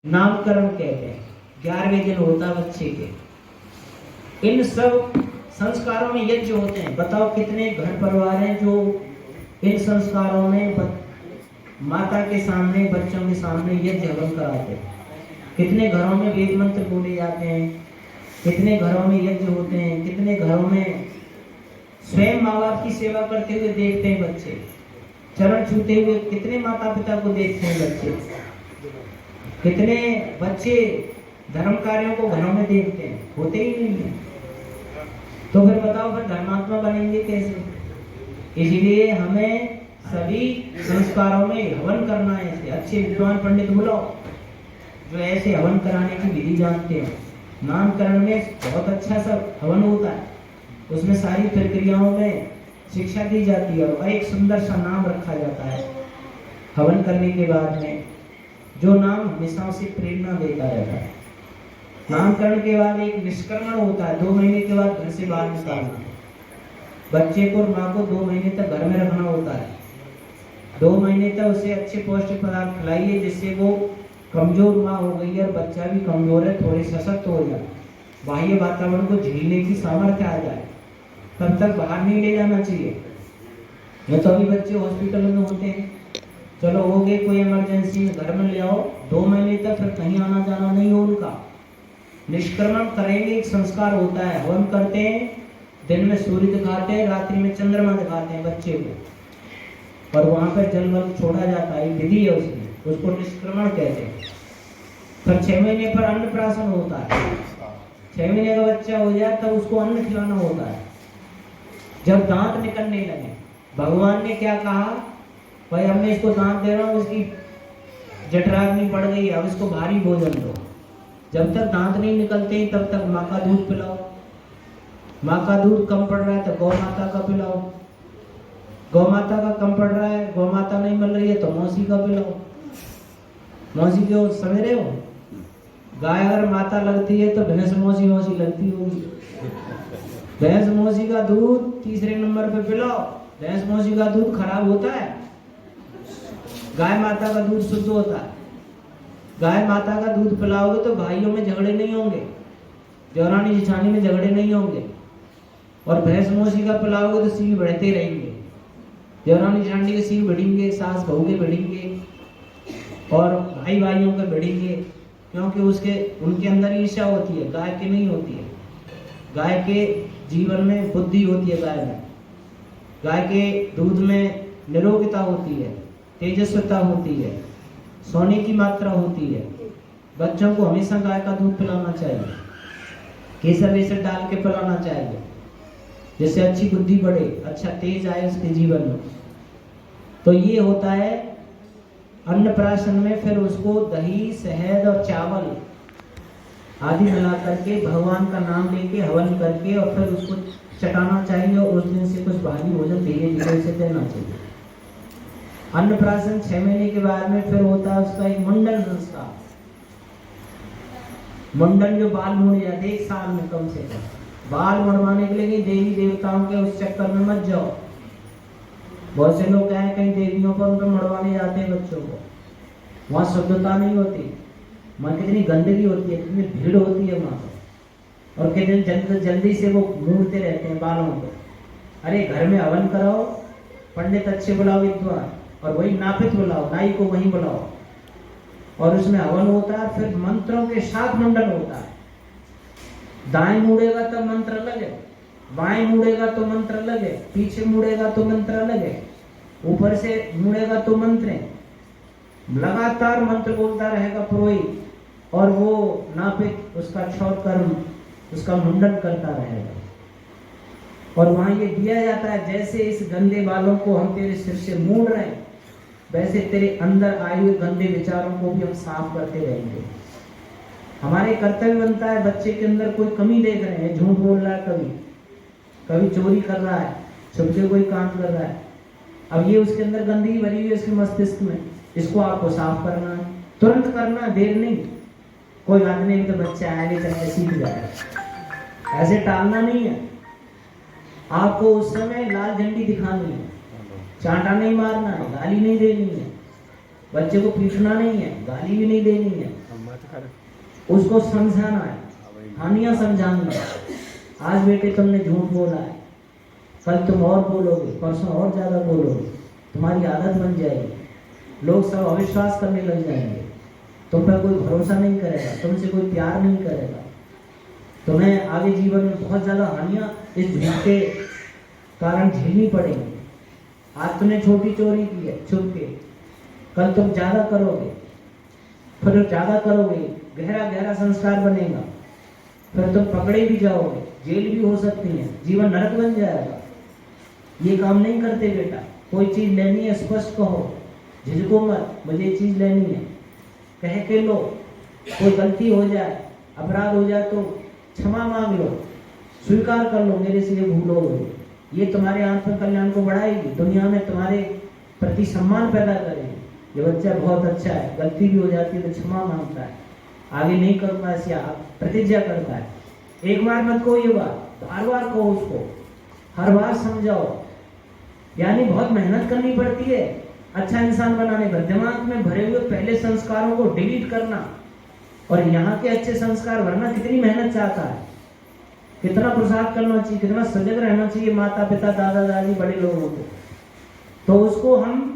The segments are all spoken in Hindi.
नामकरण कहते हैं। 11वें दिन होता बच्चे के। इन सब संस्कारों में यज्ञ होते हैं। बताओ कितने घर परिवार हैं जो इन संस्कारों में माता के सामने, बच्चों के सामने यज्ञ हवन कराते हैं। कितने घरों में वेद मंत्र बोले जाते हैं, कितने घरों में यज्ञ होते हैं, कितने घरों में स्वयं माँ बाप की सेवा करते हुए देखते हैं बच्चे, चरण छूते हुए कितने माता पिता को देखते हैं बच्चे, कितने बच्चे धर्म कार्यों को घरों में देखते हैं, होते ही नहीं है। तो फिर बताओ फिर धर्मात्मा बनेंगे कैसे? इसलिए हमें सभी संस्कारों में हवन करना है। ऐसे अच्छे विद्वान पंडित बुलाओ जो ऐसे हवन कराने की विधि जानते हैं। नामकरण में बहुत अच्छा सा हवन होता है, उसमें सारी प्रक्रियाओं में शिक्षा दी जाती है और एक सुंदर सा नाम रखा जाता है हवन करने के बाद में, जो नाम हमेशा उसे प्रेरणा देता रहता है। नामकरण के बाद एक निष्क्रमण होता है, 2 महीने के बाद घर से बाहर निकालना। बच्चे को और माँ को 2 महीने तक घर में रखना होता है। 2 महीने तक उसे अच्छे पौष्टिक पदार्थ खिलाइए जिससे वो कमजोर माँ हो गई है और बच्चा भी कमजोर है, थोड़े सशक्त हो जाए, बाह्य वातावरण को झेलने की सामर्थ्य आ जाए, तब तक बाहर नहीं ले जाना चाहिए। ये तो अभी बच्चे हॉस्पिटल में होते हैं, चलो हो गए कोई इमरजेंसी में घर में ले आओ, 2 महीने तक फिर कहीं आना जाना नहीं हो उनका। निष्क्रमण करेंगे, एक संस्कार होता है, हवन करते हैं, दिन में सूर्य दिखाते हैं, रात्रि में चंद्रमा दिखाते हैं बच्चे को, और वहां पर जल वल छोड़ा जाता है, विधि है उसकी, उसको निष्क्रमण कहते हैं। फिर 6 महीने पर अन्नप्राशन होता है। 6 महीने का बच्चा हो जाए तब उसको अन्न खिलाना होता है। जब दांत निकलने लगे, भगवान ने क्या कहा, भाई अब मैं इसको दांत दे रहा हूँ, इसकी जठराग्नि पड़ गई, अब इसको भारी भोजन दो। जब तक दांत नहीं निकलते तब तक माँ का दूध पिलाओ। माँ का दूध कम पड़ रहा है तो गौ माता का पिलाओ। गौ माता का कम पड़ रहा है, गौ माता नहीं मिल रही है तो मौसी का पिलाओ। मौसी क्यों समझ रहे हो? गाय अगर माता लगती है तो भैंस मौसी मौसी लगती होगी। भैंस मौसी का दूध तीसरे नंबर पे पिलाओ। भैंस मौसी का दूध खराब होता है, गाय माता का दूध शुद्ध होता है। गाय माता का दूध पिलाओगे तो भाइयों में झगड़े नहीं होंगे, देवरानी जिठानी में झगड़े नहीं होंगे। और भैंस मौसी का पिलाओगे तो सींग बढ़ते रहेंगे, देवरानी जिठानी के सींग बढ़ेंगे, सास बहू के बढ़ेंगे और भाई भाइयों के बढ़ेंगे, क्योंकि उनके अंदर ईर्ष्या होती है, गाय की नहीं होती है। गाय के जीवन में बुद्धि होती है, गाय के दूध में निरोगिता होती है, तेजस्विता होती है, सोने की मात्रा होती है। बच्चों को हमेशा गाय का दूध पिलाना चाहिए, केसर वेसर डाल के पिलाना चाहिए, जिससे अच्छी बुद्धि बढ़े, अच्छा तेज आए उसके जीवन में। तो ये होता है अन्नप्राशन में। फिर उसको दही, शहद और चावल आदि मिला करके भगवान का नाम लेके हवन करके और फिर उसको चटाना चाहिए और उस दिन से कुछ भारी भोजन धीरे धीरे से देना चाहिए। अन्नप्राशन 6 महीने के बाद में फिर होता है उसका एक मुंडन संस्कार। मुंडन जो बाल मुड़ जाते 1 साल में कम से कम। बाल मुड़वाने के लिए देवी देवताओं के उस चक्कर में मत जाओ। बहुत से लोग हैं कहीं देवियों पर उनको मुड़वाने जाते हैं बच्चों को, वहाँ शुद्धता नहीं होती, वहाँ कितनी गंदगी होती है, कितनी भीड़ होती है वहाँ पर, और कितने जल्दी से वो मूड़ते रहते हैं बालों को। अरे घर में हवन कराओ, पंडित अच्छे बुलाओ विद्वान, और वही नापित बुलाओ, नाई को वहीं बुलाओ, और उसमें हवन होता है। फिर मंत्रों के साथ मुंडन होता है। दाएं मुड़ेगा तो मंत्र लगे, बाएं मुड़ेगा तो मंत्र लगे, पीछे मुड़ेगा तो मंत्र लगे, ऊपर से मुड़ेगा तो मंत्र। लगातार मंत्र बोलता रहेगा पुरोहित, और वो नापित उसका क्षौर कर्म, उसका मुंडन करता रहेगा। और वहां ये दिया जाता है, जैसे इस गंदे बालों को हम तेरे सिर से मूड़ रहे हैं, वैसे तेरे अंदर आए हुए गंदे विचारों को भी हम साफ करते रहेंगे। हमारे कर्तव्य बनता है, बच्चे के अंदर कोई कमी देख रहे हैं, झूठ बोल रहा है, कभी चोरी कर रहा है, छुप के कोई काम कर रहा है, अब ये उसके अंदर गंदगी भरी हुई है इसके मस्तिष्क में, इसको आपको साफ करना है, तुरंत करना, देर नहीं। कोई बात नहीं, तो बच्चा आगे चल के सीख जाएगा, ऐसे टालना नहीं है। आपको उस समय लाल झंडी दिखानी है, चांटा नहीं मारना है, गाली नहीं देनी है, बच्चे को पीटना नहीं है, गाली भी नहीं देनी है, उसको समझाना है, हानियां समझाना है। आज बेटे तुमने झूठ बोला है, कल तुम और बोलोगे, परसों और ज्यादा बोलोगे, तुम्हारी आदत बन जाएगी। लोग सब अविश्वास करने लग जाएंगे, तुम पर कोई भरोसा नहीं करेगा, तुमसे कोई प्यार नहीं करेगा। तुम्हें आगे जीवन में बहुत ज्यादा हानियां इस झूठ के कारण झेलनी पड़ेगी। आज तुमने छोटी चोरी की है छुप के, कल तुम ज्यादा करोगे, फिर ज्यादा करोगे, गहरा गहरा संस्कार बनेगा, फिर तुम पकड़े भी जाओगे, जेल भी हो सकती है, जीवन नरक बन जाएगा। ये काम नहीं करते बेटा। कोई चीज लेनी है स्पष्ट कहो, झिझको मत, मुझे ये चीज लेनी है, कह के लो। कोई गलती हो जाए, अपराध हो जाए तो क्षमा मांग लो, स्वीकार कर लो मेरे से ये भूल हो गई। ये तुम्हारे आत्म कल्याण को बढ़ाएगी, दुनिया में तुम्हारे प्रति सम्मान पैदा करेगी। ये बच्चा बहुत अच्छा है, गलती भी हो जाती है तो क्षमा मांगता है, आगे नहीं करूंगा ऐसी प्रतिज्ञा करता है। एक बार मत कहो ये बात, बार बार कहो उसको, हर बार समझाओ। यानी बहुत मेहनत करनी पड़ती है अच्छा इंसान बनाने पर। दिमाग में भरे हुए पहले संस्कारों को डिलीट करना और यहाँ के अच्छे संस्कार भरना कितनी मेहनत चाहता है, कितना प्रसाद करना चाहिए, कितना सजग रहना चाहिए माता पिता दादा दादी बड़े लोगों को। तो उसको हम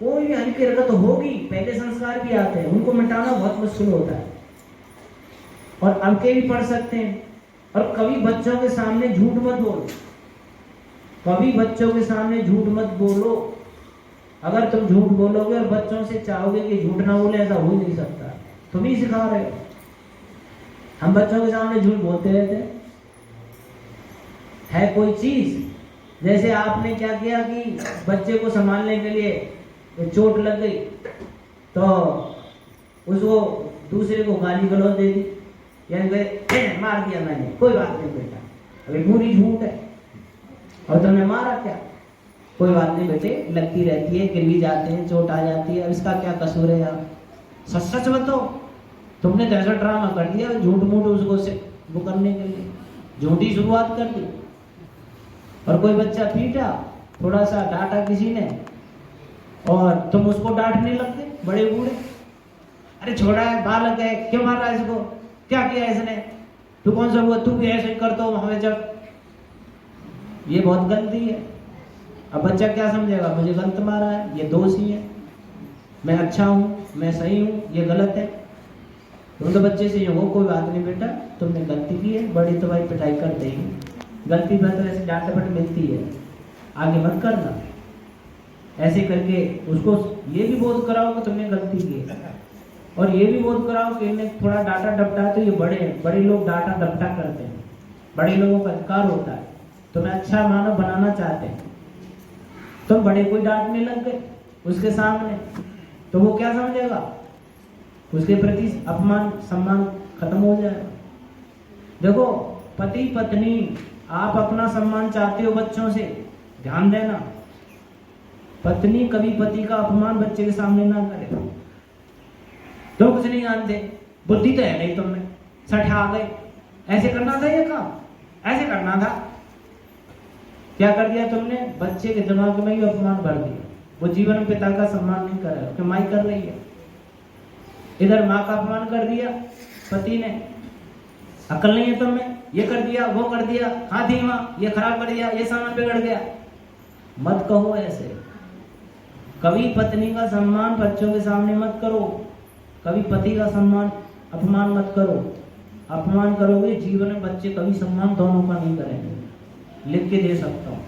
कोई भी हल्की हरकत होगी, पहले संस्कार भी आते हैं, उनको मिटाना बहुत मुश्किल होता है। और अंके भी पढ़ सकते हैं। और कभी बच्चों के सामने झूठ मत बोलो, कभी बच्चों के सामने झूठ मत बोलो। अगर तुम झूठ बोलोगे और बच्चों से चाहोगे कि झूठ ना बोले, ऐसा हो ही नहीं सकता। तुम ही सिखा रहे हो। हम बच्चों के सामने झूठ बोलते रहते है कोई चीज। जैसे आपने क्या किया कि बच्चे को संभालने के लिए चोट लग गई तो उसको दूसरे को गाली गलौज दे दी, यानी मार दिया मैंने, कोई बात नहीं बेटा, अभी पूरी झूठ है और तुमने मारा क्या, कोई बात नहीं बेटे, लगती रहती है, गिर भी जाते हैं, चोट आ जाती है, अब इसका क्या कसूर है यार। सच सच बताओ, तुमने तो ऐसा ड्रामा कर दिया झूठ मूठ उसको से वो करने के लिए, झूठी शुरुआत कर दी। और कोई बच्चा पीटा, थोड़ा सा डांटा किसी ने और तुम उसको डांटने लग गए, बड़े बूढ़े, अरे छोड़ा है, बालक है, क्यों मार रहा है इसको, क्या किया इसने, तू कौन सा हुआ, तू भी ऐसे करता हो हमें जब। ये बहुत गलती है। अब बच्चा क्या समझेगा, मुझे गलत मारा है, ये दोषी है, मैं अच्छा हूँ, मैं सही हूँ, ये गलत है। तुम तो बच्चे से ये हो, कोई बात नहीं बेटा, तुमने गलती की है, बड़ी तो भाई पिटाई कर देगी, गलती पर तो ऐसे डांट डपट मिलती है, आगे मत करना। ऐसे करके उसको ये भी बोध कराओ कि तुमने गलती की है, और ये भी बोध कराओ कि इन्हें थोड़ा डांटा डपटा, तो ये बड़े लोग डांटा डपटा करते हैं, बड़े लोगों का अधिकार होता है, तुम्हें अच्छा मानव बनाना चाहते हैं। तुम बड़े कोई डांटने लग गए उसके सामने, तो वो क्या समझेगा, उसके प्रति अपमान सम्मान खत्म हो जाएगा। देखो पति पत्नी, आप अपना सम्मान चाहते हो बच्चों से, ध्यान देना, पत्नी कभी पति का अपमान बच्चे के सामने ना करे। तो कुछ नहीं जानते, बुद्धि तो है नहीं तुमने, सठ आ गए, ऐसे करना था ये काम, ऐसे करना था, क्या कर दिया तुमने, बच्चे के दिमाग में ही अपमान भर दिया। वो जीवन में पिता का सम्मान नहीं कर रहा, माई कर रही है, इधर माँ का अपमान कर दिया पति ने, अकल नहीं है तुम्हें, ये कर दिया, वो कर दिया, हाँ थी माँ, ये खराब कर दिया, ये सामान बिगड़ गया। मत कहो ऐसे, कभी पत्नी का सम्मान बच्चों के सामने मत करो, कभी पति का सम्मान अपमान मत करो। अपमान करोगे जीवन में बच्चे कभी सम्मान दोनों का नहीं करेंगे, लिख के दे सकता हूँ।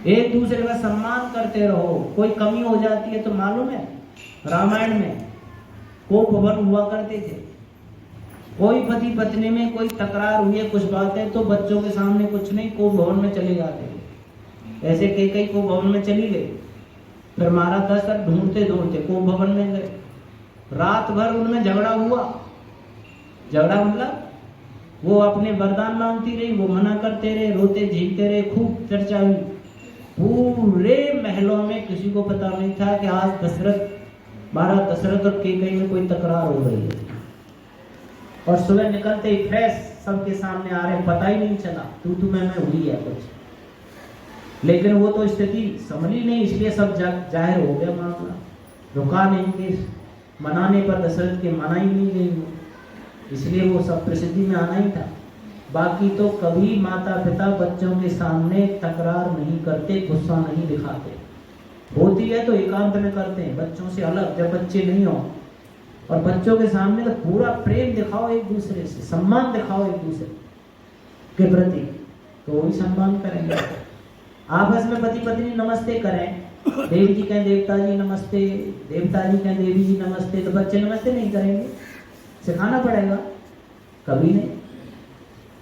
एक दूसरे का सम्मान करते रहो। कोई कमी हो जाती है तो मालूम है, रामायण में कोप भवन हुआ करते थे, कोई पति पत्नी में कोई तकरार हुई है, कुछ बातें, तो बच्चों के सामने कुछ नहीं, कोप भवन में चले जाते थे। ऐसे कई कोप भवन में चली गई, फिर महाराज दशरथ ढूंढते ढूंढते कोप भवन में गए, रात भर उनमें झगड़ा हुआ। झगड़ा मतलब वो अपने वरदान मांगती रही, वो मना करते रहे, रोते झीलते रहे, खूब चर्चा हुई। पूरे महलों में किसी को पता नहीं था कि आज महाराज दशरथ और कैकेयी में कोई तकरार हो रही है। और सुबह निकलते ही फ्रेश सबके सामने आ रहे, पता ही नहीं चला, तू मैं हुई है कुछ। लेकिन वो तो स्थिति संभली नहीं, इसलिए सब जाहिर हो गया मामला। रुका नहीं कि मनाने पर दशरथ के मना ही नहीं गई वो, इसलिए वो सब प्रसिद्धि में आना ही था। बाकी तो कभी माता पिता बच्चों के सामने तकरार नहीं करते, गुस्सा नहीं दिखाते। होती है तो एकांत में करते हैं, बच्चों से अलग, जब बच्चे नहीं हो। और बच्चों के सामने तो पूरा प्रेम दिखाओ एक दूसरे से, सम्मान दिखाओ एक दूसरे के प्रति, तो वही सम्मान करेंगे। आपस में पति पत्नी नमस्ते करें, देवी जी कहें देवता जी नमस्ते, देवता जी कहें देवी जी नमस्ते, तो बच्चे नमस्ते नहीं करेंगे, सिखाना पड़ेगा। कभी नहीं।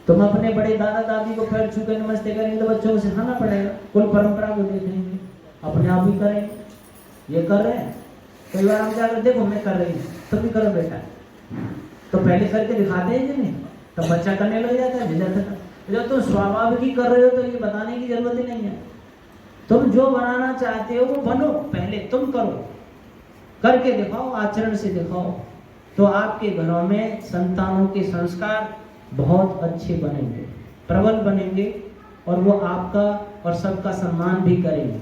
तुम अपने बड़े दादा दादी को पैर छू कर नमस्ते करेंगे तो बच्चों को सिखाना पड़ेगा। कुल परंपरा को देखेंगे, अपने आप ही करेंगे। ये कर रहे हैं, कई बार हम जाकर देखो मैं कर रही हूँ, तुम भी करो बेटा, तो पहले करके दिखाते हैं कि नहीं, तो बच्चा करने लग जाता है, झिझक। जब तुम स्वाभाविक ही कर रहे हो तो ये बताने की जरूरत ही नहीं है। तुम जो बनाना चाहते हो वो बनो, पहले तुम करो, करके दिखाओ, आचरण से दिखाओ, तो आपके घरों में संतानों के संस्कार बहुत अच्छे बनेंगे, प्रबल बनेंगे, और वो आपका और सबका सम्मान भी करेंगे।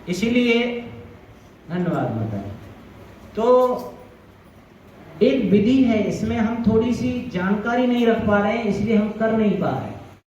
इसीलिए धन्यवाद माता। तो एक विधि है, इसमें हम थोड़ी सी जानकारी नहीं रख पा रहे हैं, इसलिए हम कर नहीं पा रहे हैं।